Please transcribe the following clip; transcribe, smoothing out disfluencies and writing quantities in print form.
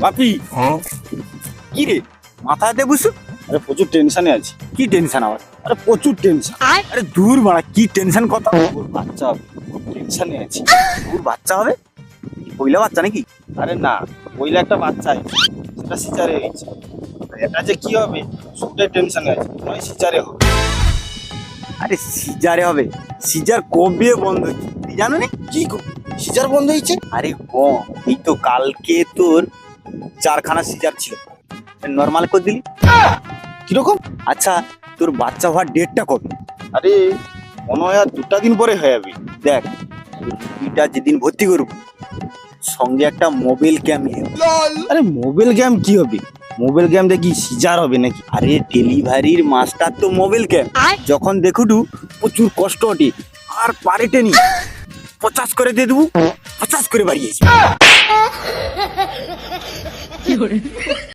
বাপি কি রে মাথাতে বুঝছো? আরে প্রচুর টেনশনে আছি। কি টেনশন আবার? আরে প্রচুর টেনশন। আরে দূর মারা কি টেনশন কথা? ওর বাচ্চা হবে, টেনশনে আছি। ওর বাচ্চা হবে? পয়লা বাচ্চা নাকি? আরে না, পইলে একটা বাচ্চা আছে, সেটা সিজারে হয়েছে। এটা যে কি হবে সেটাই টেনশনে আছে, নয় সিজারে হবে। আরে সিজারে হবে? সিজার কবে বন্ধ হচ্ছে তুই জানো না? কি সিজার বন্ধ হয়েছে? আরে এই তো কালকে তোর 4খানা সিজার ছিল, নর্মাল করে দিলি। কিরকম? আচ্ছা তোর বাচ্চা হওয়ার ডেটটা কবে? আরে মনে হয় আর 2টা দিন পরে হয়ে যাবে। দেখ তুইটা যেদিন ভর্তি করবো সঙ্গে একটা মোবাইল গেম নিয়ে যাবো। আরে মোবাইল গেম কি হবে? মোবাইল গেম দেখি সিজার হবে নাকি? আরে ডেলিভারির মাস্টার তো মোবাইল গেম, যখন দেখুটু প্রচুর কষ্ট ওঠে আর পারেটে নি 50 করে দিয়ে দেবো, 50 করে বাড়িয়েছি।